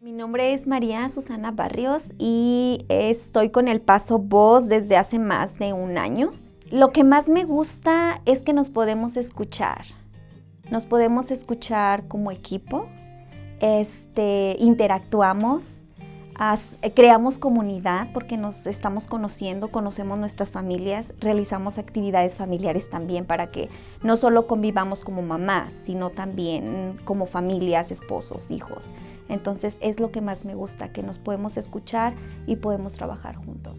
Mi nombre es María Susana Barrios y estoy con El Paso Voz desde hace más de un año. Lo que más me gusta es que nos podemos escuchar. Nos podemos escuchar como equipo, interactuamos, creamos comunidad porque nos estamos conociendo, conocemos nuestras familias, realizamos actividades familiares también para que no solo convivamos como mamás, sino también como familias, esposos, hijos. Entonces es lo que más me gusta, que nos podemos escuchar y podemos trabajar juntos.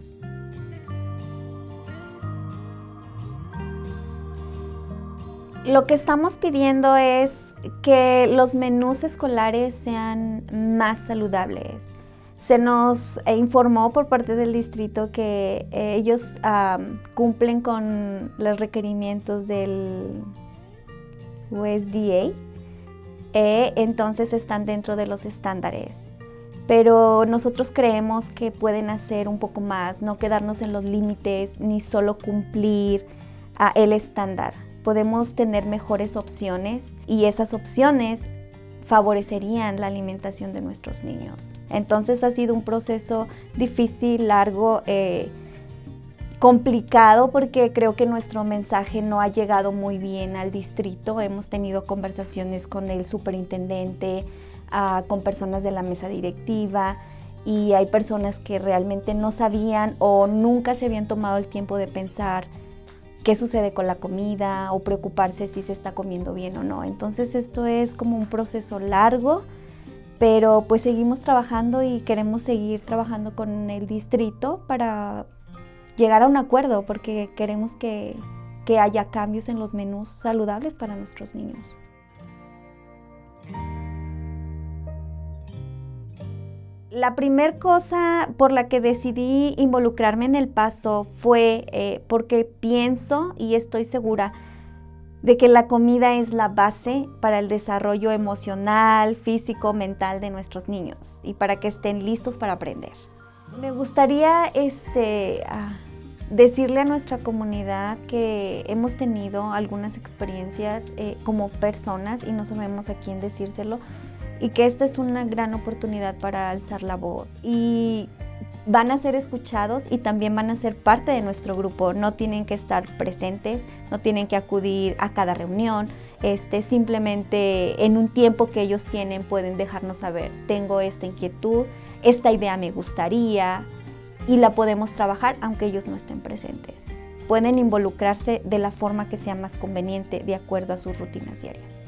Lo que estamos pidiendo es que los menús escolares sean más saludables. Se nos informó por parte del distrito que ellos cumplen con los requerimientos del USDA, entonces están dentro de los estándares. Pero nosotros creemos que pueden hacer un poco más, no quedarnos en los límites ni solo cumplir el estándar. Podemos tener mejores opciones y esas opciones favorecerían la alimentación de nuestros niños. Entonces ha sido un proceso difícil, largo, complicado, porque creo que nuestro mensaje no ha llegado muy bien al distrito. Hemos tenido conversaciones con el superintendente, con personas de la mesa directiva, y hay personas que realmente no sabían o nunca se habían tomado el tiempo de pensar qué sucede con la comida o preocuparse si se está comiendo bien o no. Entonces esto es como un proceso largo, pero pues seguimos trabajando y queremos seguir trabajando con el distrito para llegar a un acuerdo, porque queremos que haya cambios en los menús saludables para nuestros niños. La primera cosa por la que decidí involucrarme en El Paso fue porque pienso y estoy segura de que la comida es la base para el desarrollo emocional, físico, mental de nuestros niños y para que estén listos para aprender. Me gustaría decirle a nuestra comunidad que hemos tenido algunas experiencias como personas y no sabemos a quién decírselo, y que esta es una gran oportunidad para alzar la voz. Y van a ser escuchados y también van a ser parte de nuestro grupo. No tienen que estar presentes, no tienen que acudir a cada reunión. Simplemente en un tiempo que ellos tienen pueden dejarnos saber: tengo esta inquietud, esta idea me gustaría, y la podemos trabajar aunque ellos no estén presentes. Pueden involucrarse de la forma que sea más conveniente de acuerdo a sus rutinas diarias.